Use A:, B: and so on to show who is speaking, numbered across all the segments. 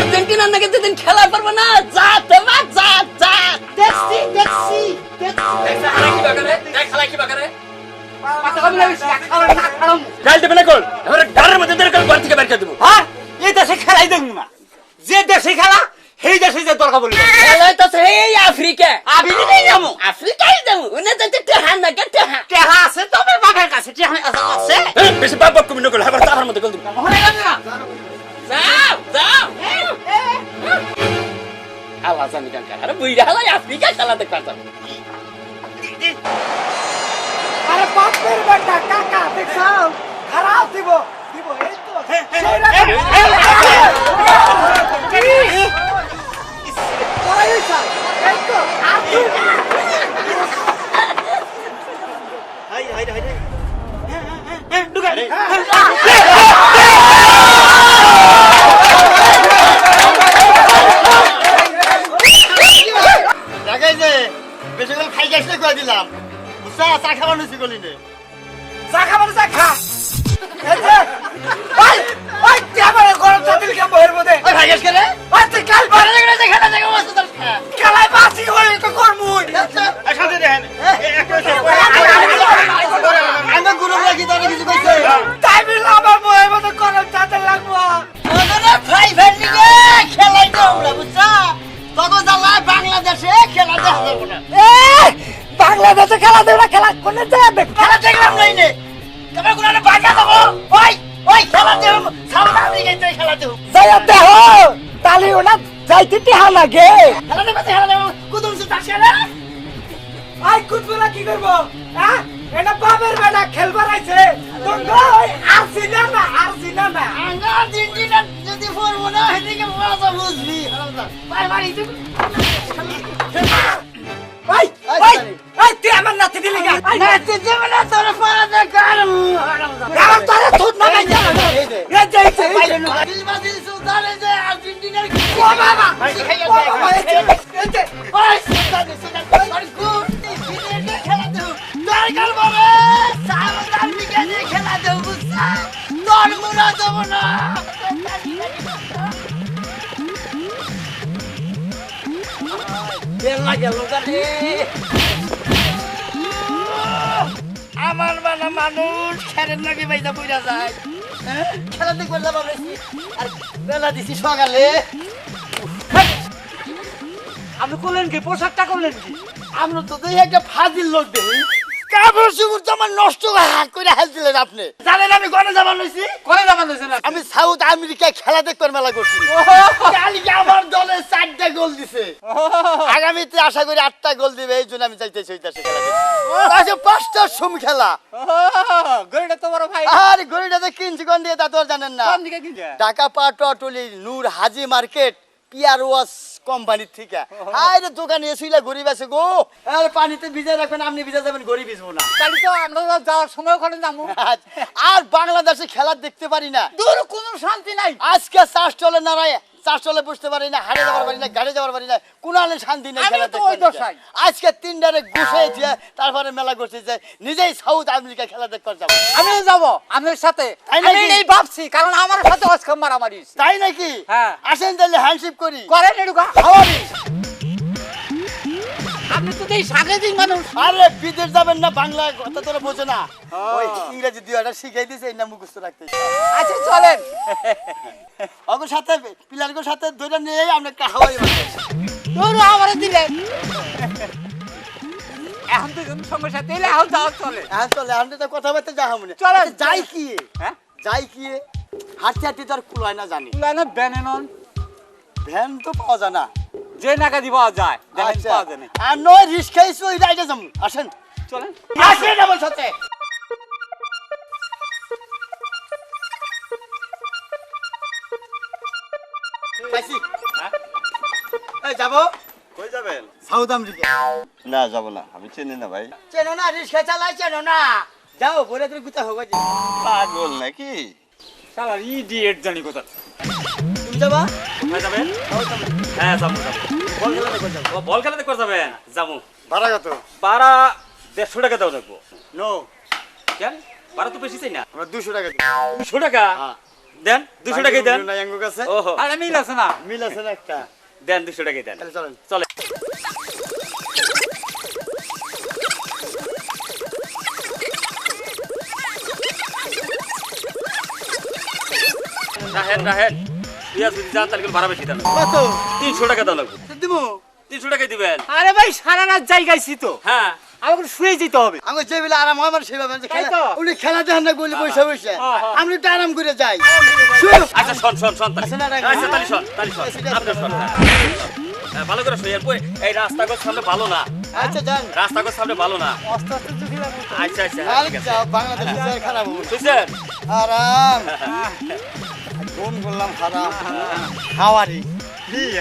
A: আর্জেন্টিনার নাকি দুদিন খেলা পারবো না, যা দেবা যা যা।
B: দেখছি
A: খেলা কি বাকারে
B: কথা বলে খারাপ
A: গাল দেবে না কল, এবারে ঘরের মধ্যে ধরে কল ঘর থেকে বের করে দেবো।
B: হ্যাঁ এই দেশে খেলাই দেখবো না, যে দেশে খেলা সেই দেশে যে দরকার বলি
A: খেলা তো সেই আফ্রিকা,
B: আফ্রিকাই যাবো,
A: আফ্রিকাই যাবো, ওনে তো টেহা না কে টেহা
B: টেহা আছে তবে বাপের কাছে টেহা আছে
A: বেশি বাপ বাপ কমি নকল, এবার তাহার মধ্যে কল দেবো।
B: মনে গেছে না
A: যাও যাও আল্লাহ জানি কেন আরে বুইরা হালাই আফ্রিকা খেলা দেখতে যাবো।
B: আরে বাপের বেটা কাকা দেখাও খারাপ দিব এই তো
C: দিলাম বুঝছা চা খাবার নিছি গলিনে
B: চা খাবার চা খা ওই ওই ক্যামেরা গরম চাতিল কে বহের মধ্যে
C: ওই ভাইগাস করে
B: ওই তুই কাল
C: বারে গেলে দেখা দেখা বসে তোর
B: খেলায় বাসি হয়ে তো করমুই
C: একসাথে দেখেন আমরা গুরু লাগি তার কিছু কইছে
B: তাই বিল আমার বহের মধ্যে গরম চাতিল লাগবো
C: ওরে ভাই ভাইলিগে খেলাই তো আমরা বুঝছা তত জ্বালা বাংলাদেশে খেলা দেখা যাবে না
B: বাংলাদেশে খেলা দেবে না খেলা কোনে যাবে
C: খেলা দেখলাম নাই নে তবে গুনারে বাজা দেবো ওই ওই খেলা দেব সাউথ আফ্রিকায় তো খেলা দেব
B: যাইতে হো তালি ওনা যাইতে টিহা লাগে
C: খেলা দেব খেলা দেব কুদুম সে তাস খেলা
B: আই কুতবলা কি করব হ্যাঁ এটা বাবের বেটা খেলবার আইছে তোমরা ওই আরসিনা না
C: আঙ্গা দিন যদি ফরবো না এদিকে মজা বুঝবি ভাই ভাই
B: ওই ওই ওই তুই আমার নাতি দিলি গা
C: নাতি দেব না তোর পাড়া দে কারম
B: আমার তোরে থুত না গাই যা এই যে
C: দিলবাজি সুলতানে যে আর্জেন্টিনার কি
B: ও বাবা
C: ও
B: বাবা এই যে
C: ওই সুলতানে আর গুড দিনে খেলা দেব দরকার বাবা সাউথ আফ্রিকায় খেলা দেব বুঝছা তোর মুনা দেব না
B: বেলা গেল গালে
C: আমার বানা মানুষ খেলেন নাকি বাইদা বইরা যায় খেলা দেখতে বললাম আর বেলা দিছি সকালে
B: আপনি করলেন কি পোশাকটা করলেন কি
C: আমরা তো দেখি একটা ফাজিল লোক দেখি কাপড় চুপড় তো আমার নষ্ট করে হালছিলেন আপনি জানেন আমি গনে যাবার লইছি
B: করে যাবেন না
C: আমি সাউথ আমেরিকায় খেলা দেখবার মেলা করছি কালকে আমার দলে 4টা গোল দিছে আগামীতে আশা করি 8টা গোল দিবে এই জন্য আমি চাইতেছি ওই দেশে খেলা দেখতে আচ্ছা 5টার সম খেলা
B: গড়িটা তো বড় ভাই
C: আর গড়িটাতে কিনছি কোন দিয়ে তা তো আর জানেন না
B: কোন দিকে কিনছে
C: ঢাকা পাটোয়াটলি নূর হাজি মার্কেট পিয়ার ওয়াশ কোম্পানির থেকে আরে দোকানে এসইলা গরিব আছে গো আর পানিতে ভিজে রাখবেন আপনি ভিজে যাবেন গরিব ভিজবো না
B: তাহলে তো আমরা যাওয়ার সময় ওখানে যাবো
C: আর বাংলাদেশে খেলা দেখতে পারি না
B: দূর কোনো শান্তি নাই
C: আজকে চাষ চলে না রায় চাষ চলে বসতে পারি না হাড়ে যাবার পারি না গাড়ি যাবার পারি না কোন আলে শান্তি নেই
B: আমি
C: খেলা
B: তো ওই
C: দেখতে
B: দশায়।
C: আজকে 3টারে গুছিয়ে দিয়ে তারপরে মেলা করতে যায় নিজেই সাউথ আমেরিকা খেলা দেখতে যাবো
B: আমিও যাবো আপনার সাথে
C: তাই
B: আমি
C: নাকি?
B: এই ভাবছি কারণ আমার সাথে আজকে মারামারি
C: তাই নাকি
B: হ্যাঁ।
C: আসেন তাহলে হ্যান্ডশিপ করি
B: করেন এটুকা
C: খাওয়াবি
B: আপনি তো এই সাংঘাতিক মানুষ
C: আরে বিদেশ যাবেন না বাংলা কথা তোরা বোঝো না ওই ইংরেজি দুইটা শিখাই দিয়েছে এই না মুখস্থ রাখতে
B: আচ্ছা চলেন
C: ওর সাথে পিলারগুলোর সাথে ধরে নিয়ে আমরা খাওয়াই
B: দূর আমার দিলেন এখন তো সঙ্গে সাথে এলে এখন যাওয়া চলে
C: হ্যাঁ চলে আমি তো কথাবার্তা যা মনে
B: চলেন,
C: যাই কি
B: হ্যাঁ
C: যাই কি হাঁটতে হাঁটতে তো আর কুলায় না জানি
B: লাইনে ব্যানেনন
C: ভ্যান তো পাওয়া যায় না
B: যে নাকা দি পাওয়া যায় দেখেন
C: আচ্ছা
B: পাওয়া যায় না
C: আর নয় রিস্কাইছো ওই রাইডে যাম আসেন
B: চলেন
C: আসেন আমার সাথে পাইছি এই যাবো
D: কই যাবেন?
C: সাউথ আমেরিকা
D: না যাব না, আমি চিনি না ভাই।
C: চেনো না রিস্কা চালাই চেনো না যাও বলে তুমি কোথায় হবে
D: পাগল নাকি?
B: শালার ইডিয়েট জানি কথা
C: তুমি যাবা
E: কোথায় যাবেন?
C: সাউথ আমেরিকা
E: হ্যাঁ যাবো যাবো।
C: বল খেলা দেখো যাবো
E: ও, বল খেলা দেখতে যাবেন? যাবো।
C: ভাড়া কত
E: ভাড়া 150 টাকা দাও দেখবো।
C: নো
E: কেন? ভাড়া তো বেশি চাই না।
C: আমরা 200 টাকা দিই
E: 200 টাকা?
C: হ্যাঁ
E: দেন 200 টাকাই দেন
C: নাই আঙ্গুর কাছে
E: ওহো
B: আরে মিল আছে না
C: মিল আছে না একটা
E: দেন 200 টাকাই দেন
C: তাহলে চলেন
E: চলে রাহেন তুই যদি যান তাহলে কিন্তু ভাড়া বেশি দেন
C: কত
E: 300 টাকা দাও লাগবে
C: দিমু
E: 300 টাকাই দিবেন
B: আরে ভাই সারা রাত জায়গাইছি তো
E: হ্যাঁ
B: আমাকে শুয়ে যেতে হবে
C: আমি যে বেলা আরাম হয় আমার সেভাবে
B: তাই তো।
C: উনি খেলা দেখেন না গলি বসে বসে
E: হ্যাঁ।
C: আমি একটু আরাম করে যাই
E: আচ্ছা শোন
C: আচ্ছা, না, রাখ।
E: আচ্ছা তাহলে শোন আপনি শোন হ্যাঁ, ভালো করে শুয়ে বই এই রাস্তাঘাট সামনে ভালো না
C: আচ্ছা যান
E: রাস্তাঘাট সামনে ভালো না
B: আস্তে আস্তে চুকি লাগবে তো।
E: আচ্ছা আচ্ছা
C: আর
E: ঠিক আছে
C: যাও, বাংলাদেশে যায় খারাপ হবে
E: বুঝছেন
C: আরাম ফোন করলাম খারাপ হাওয়ারি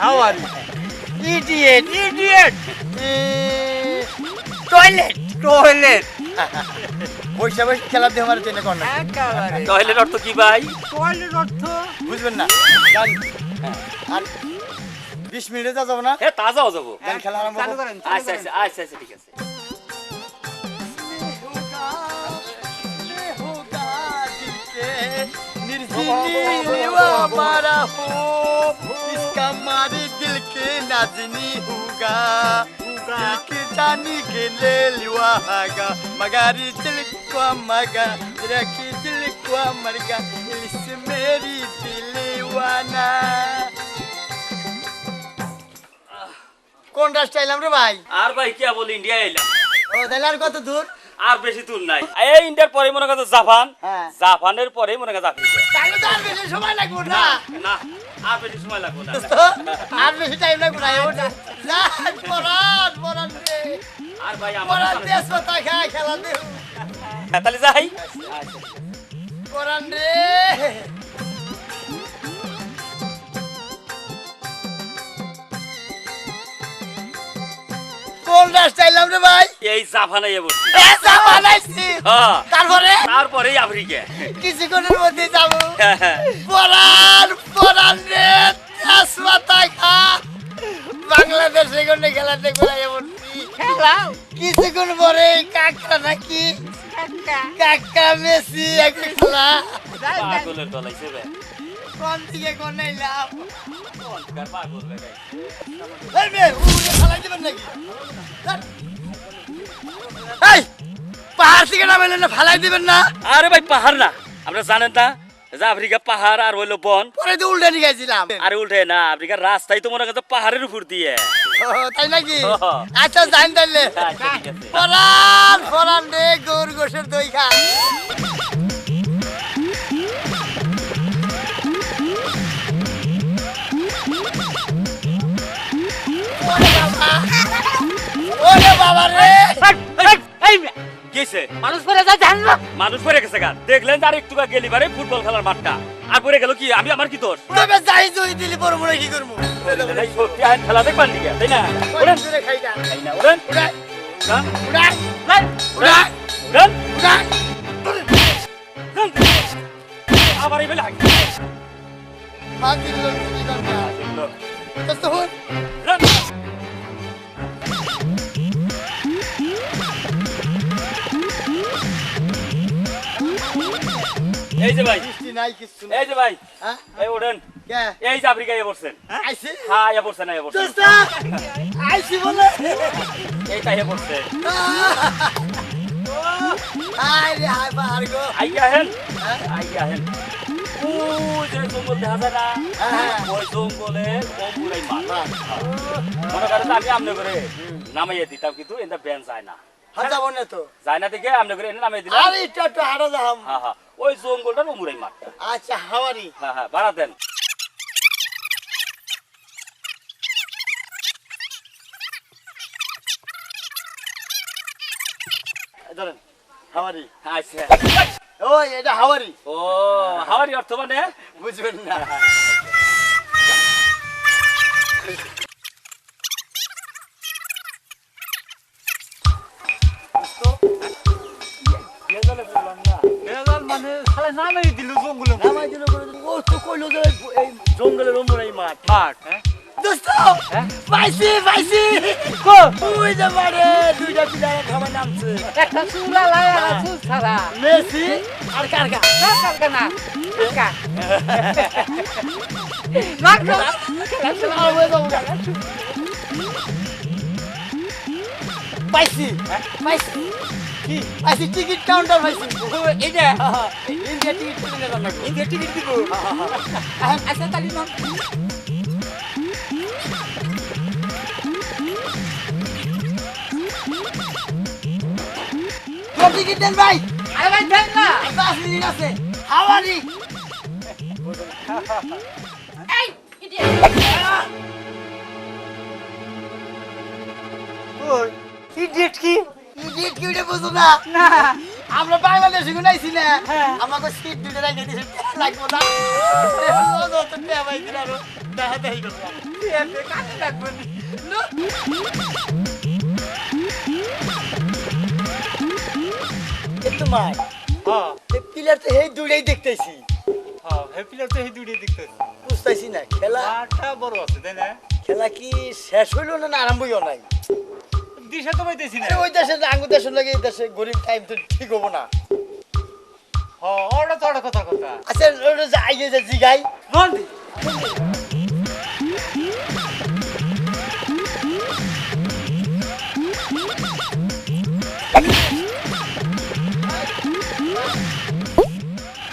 B: হাওয়ারি
C: ইডিয়েট
B: ইডিয়েট
C: টয়লেট
B: টয়লেট
C: বসে বসে খেলা দিয়ে আমার ট্রেনে কর না
B: একেবারে
E: টয়লেট অর্থ কি ভাই
B: টয়লেট অর্থ
C: বুঝবেন না যান। আর 20 মিনিটে যা যাবো না
E: এ তাজাও যাবো
C: যান খেলা আরম্ভ
B: চালু
C: করো।
B: করেন
E: আচ্ছা আচ্ছা আচ্ছা আচ্ছা ঠিক আছে
C: हमारा हो इसका हमारे दिल के नाज़नी होगा दिल के जानी के ले लिवागा मगर दिल को मगा रखी दिल को मरगा इससे मेरी दिलवाना কোন রাস্তা এলাম রে ভাই
E: আর ভাই কি বলি ইন্ডিয়া এলাম
C: ও তাহলে আর কত দূর
E: আর বেশি দূর নাই এই ইন্ডিয়ার পরে মনে করো জাপান
C: হ্যাঁ।
E: জাপানের পরে মনে করো আফ্রিকা
C: তাহলে তো আর বেশি সময় লাগবে না
E: না আর বেশি সময় লাগবে না
C: আর বেশি টাইম লাগবে না ওটা যা পরান পরান রে
E: আর ভাই আমার
C: পরান দেশ কথা খায় খেলা দে
E: তাহলে যাই
C: পরান রে কোন রাস্তা এলাম রে ভাই
E: এই জাপানে বসছি
C: এসা বানাইছি
E: হ্যাঁ
C: তারপরে
E: তারপরেই আফ্রিকা
C: কিছুক্ষণের মধ্যে যাবো পরান পরান রে দেশ কথা খা বাংলাদেশে কোনে খেলা দেখবো না এমন
B: খেলাও
C: কিছুক্ষণ পরে কাকা নাকি কাকা মেসি একটা খেলা
E: পাগলের দলাইছে বে
C: কোন দিকে কোন এলাম
E: কোনকার পাগল বে ভাই
C: এই মে উড়ে খেলা দিবেন নাকি এই পাহাড় থেকে নামাইলেন না ফেলাই দিবেন না
E: আরে ভাই পাহাড় না আমরা জানেন না যে আফ্রিকা পাহাড় আর হইলো বন
C: পরে তো উল্টে নিয়ে গেছিলাম
E: আরে উল্টে না আফ্রিকার রাস্তায় তো মনে করো পাহাড়ের উপর দিয়ে
C: ও, তাই নাকি
E: ও।
C: আচ্ছা জান তাইলে
E: আচ্ছা, ঠিক আছে।
C: পরান পরান রে গরু গোশের দই খা ওরে বাবা ওরে বাবা রে
B: এই
E: কিছে
B: মানুষ পরে যা জান না
E: মানুষ পড়ে গেছে গা দেখলেন আর একটু গেলি বারে ফুটবল খেলার মাঠটা আর পড়ে গেল কি আমি আমার কি দোষ
C: তবে যাই জই দিলি পর মনে কি করব
E: এই সত্যি আইন খেলা দেখবার দিকে তাই না ওরেন
C: দূরে খাই না
E: তাই না ওরেন
C: উড়াই
E: গান
C: উড়াই
E: গান
C: উড়াই
E: গান
C: উড়াই
E: গান আবার এই বেলা
C: বাকি লোক কি করবে তো হন
E: গান এই যে ভাই
C: বৃষ্টি নাই কিছু নাই
E: এই যে ভাই
C: হ্যাঁ
E: এই ওরেন
C: কে
E: এই যে আফ্রিকায় পড়ছেন
C: আইছে
E: হ্যাঁ ইয়া পড়ছেন ইয়া পড়ছেন
C: দোস্তা আইছি বলে
E: এই তাই পড়ছে
C: হাই রে হাই পাহাড় গো
E: আইয়া হেন আইয়া হেন ও যে জঙ্গল দেখা যায় না
C: হ্যাঁ।
E: ওই জঙ্গলে অম্বুরাই মাছ মনে করেন আমি আমনে করে নামাইয়ে দিতাম কিন্তু এটা ব্যান যায় না
C: হাত যাব না তো
E: যায় না দেখে আমনে করে এনে নামাই দিলাম
C: আরে একটু একটু হাঁটা যাম
E: হ্যাঁ হ্যাঁ ওই জঙ্গলটার অম্বুরাই মাছ
C: আচ্ছা হাওয়ারি
E: হ্যাঁ হ্যাঁ বাড়া দেন
C: ধরেন হাওয়ারি
E: আচ্ছা
C: ওই এটা হাওয়ারি
E: ও হাওয়ারি অর্থ মানে
C: বুঝবেন না
B: বেজাল মানে শালা নামই দিল জঙ্গলে
C: নামাই দিল ও তো কইলো যে এই জঙ্গলের ওমরাই মাঠ
B: মাঠ হ্যাঁ
C: দোস্ত পাইছি পাইছি ওই যে মারে দুইটা পিলারে খাবার নামছে
B: একটা চুলা লাই আর চুল ছাড়া
C: মেসি আর কারকা
B: না কালকে না কালকা মার খেলা
C: পাইছি পাইছি কি পাইছি টিকিট কাউন্টার পাইছি
B: এই যে
C: ইন্ডিয়া টিকিট কিনে দাও না
B: ইন্ডিয়া টিকিট দিব আচ্ছা তালি নাম
C: টিকিট দেন ভাই
B: আরে ভাই দেন না
C: বাস দিন আছে হাওয়ারি
F: এই ইডিয়েট
B: ইডিয়েট কি
C: ইডিয়েট কি এটা বুঝো না
B: না
C: আমরা বাংলাদেশে গুনাইছি না আমাকে সিট দুটো রেখে দিছে লাগবো না তো তে ভাই দিলারো দেখা দেই করব
B: এতে কাজে লাগবে
C: একটু মাই এই প্লেয়ার তো এই দুইটাই দেখতেছি
E: হ্যাপিলার তো এই দুইটাই দেখতেছি
C: বুঝতাইছি না খেলা
E: আটটা বড় আছে তাই না
C: খেলা কি শেষ হইলো না আরম্ভই হয় নাই
E: দিশা তো পাইতেছি না
C: ওই দেশে আঙ্গুর দেশের লাগে এই দেশে গরিব টাইম তো ঠিক হবো না
E: ওটা তো ওটা কথা কথা
C: আচ্ছা ওটা যে আইয়ে যে জিগাই
B: মন দি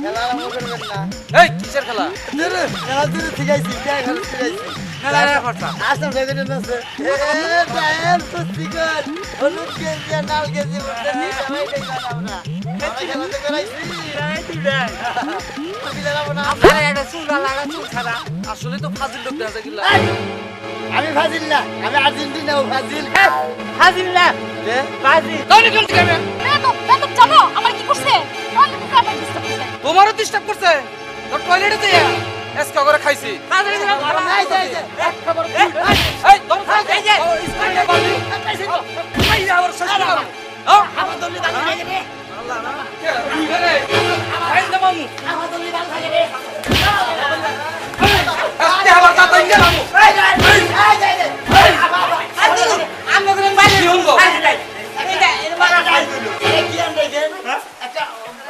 C: খেলা আরম্ভ করবেন না
B: এই কিসের খেলা
C: দূরে খেলা দূরে ঠিক আছে কে খেলা ঠিক আছে
B: মেলা রে করতা
C: আসলে দেখেন না স্যার এ টায়ার তো সিগার হলুদ গেঞ্জি আর লাল গেঞ্জি বলতে নি সবাই দেখলাম আমরা খেলা তো করাইছি
B: এই তুই
C: আমি লাগাবো না
B: আরে এটা চুলা লাগা চুল ছাড়া আসলে তো ফাজিল লোক দেখা গেল
C: আমি ফাজিল না আমি আর্জেন্টিনা ও ফাজিল
B: ফাজিল না ফাজিল তোর কোন থেকে
F: বেদব জানো আমার কি করছে টয়লেটে যাবে ডিস্টার্ব করছে
G: তোমারও ডিস্টার্ব করছে তোর টয়লেটে যাইয়া এসকা করে খাইছি
B: ফাজিল
C: এই যে এক খবর
G: এই তোর খাই এই যে স্কুলে বলি এই আবার শ্বশুর
C: আমার দলি দাল লাগে রে
G: আল্লাহ না রে খাই না মামু
C: আমার দলি দাল লাগে রে
G: আজকে আবার তা তাই গেলাম
C: এই যে
B: আমরা করে বাইরে
G: কি হলো
B: এটা এর মারা যায়
C: এই কি আন দেখেন একটা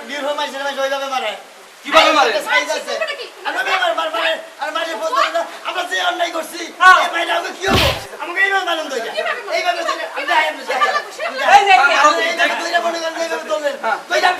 C: নির্ভর মাইসের মাইস ওইভাবে মারে
G: কিভাবে মারে
C: সাইজ আছে আমরা মারে আর মারে ফোন করে আমরা যে অন্যায় করছি এই মাইরা আমাকে কি হবো আমাকে এইভাবে মালুম দই এইভাবে দিলে আমরা আইম
B: এই যে
C: এইভাবে মনে করেন এইভাবে তোলেন কই যাবে